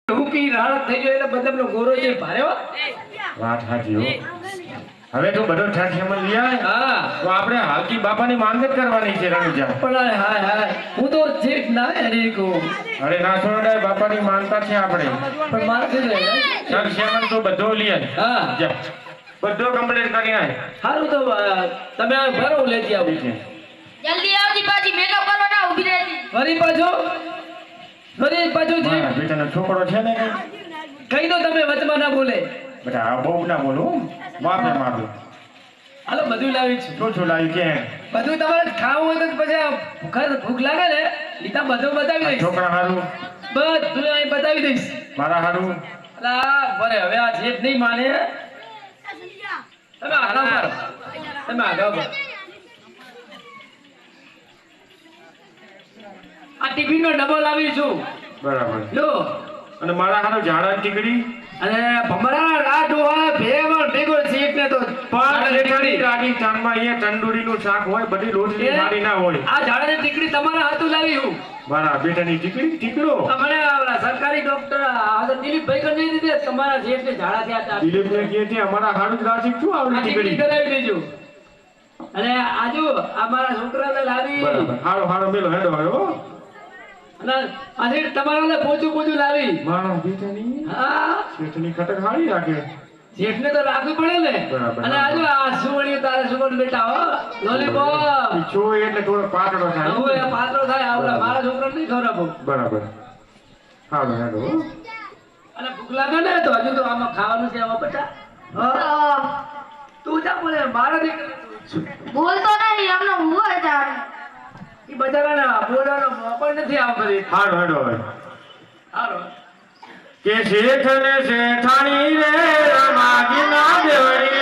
હુકી રાત થઈ ગયો એટલે બદલનો ગોરો જે ભાર્યો વાત સાચી હો. હવે તો બધો ઠાઠિયામાં લઈ આય. હા તો આપણે હાલકી બાપાની માનગત કરવાની છે રણુજા. પણ હાય હાય હું તો જેઠ ના હરી કો અરે ના સોનડાય બાપાની માનતા છે આપણે. પણ મારે શું રહે ઠાઠિયામાં તો બધો લઈ આય. હા જા બધો કમ્પ્લીટ કરી આય. સારું તો તમે ભરો હું લેતી આવું છું જલ્દી આવજી પાછી મેકઅપ કરવા ના ઊભી રહેતી ફરી પાછો જે મારા બેટાનો છોકરો છે ને કે કહી દો તમે વચમાં ના બોલે બેટા આ બહુ ના બોલું માફે મારું. હાલો બધું લાવી છું શું છું લાવી કે બધું તમારે ખાવું હોય તો પછી ભૂખ લાગે ને લીધા બધું બતાવી દઈશ છોકરા હારું બધું અહીં બતાવી દઈશ મારા હારું અલા બરે હવે આ જેઠ નહીં માને તમે આગળ મારો તમે આગળ મારો આ ટિફિન નો ડબ્બો લાવી છું બરાબર. લો અને મારા હારું ઝાડા ટીકડી અને ભમરા આ ડોહા ભેગો ભેગો શેક ને તો પાંચ લેખડી રાગી ચાંદમાં અહીંયા તંદુરીનું શાક હોય બધી રોટલી મારી ના હોય. આ ઝાડાની ટીકડી તમારા હાથું લાવી હું મારા બેટાની ટીકડી ટીકડો મને સરકારી ડોક્ટર આ તો દિલીપભાઈ કરી નહીં દીધે તમારા જેઠને ઝાડા થયા દિલીપને કહે છે અમારા હારું જ રાશિક શું આવડી ટીકડી ટીકડી કરાવી દેજો અને આજુ આ મારા છોકરાને લાવી બરાબર. હારો હારો મેલો હેડો હવે હો. અને આજે તમારા પોચું પોચું લાવી મારા બેટાની હા શેઠની ખટક હારી રાખે. જેઠને તો રાખવું પડે ને બરાબર. અને આજુ આ સુવણીઓ તારે સુવણ બેટા હો લોલીપોપ પીછો એટલે થોડો પાતળો થાય. હવે આ પાત્રો થાય આવડા મારા છોકરાને નહીં ખવડાવો બરાબર. હારો હેડો હો. અને ભૂખ લાગે ને તો હજુ તો આમાં ખાવાનું છે આમાં બેટા હા તું જા બોલે મારા દીકરા બોલતો નહીં અમને ઊંઘ જાણ ઈ બચારાને બોલવાનો મોકો નથી આમ કરી હારો હેડો હવે. હાલો કે શેઠ ને શેઠાણી રે રમાજી ના દેવડી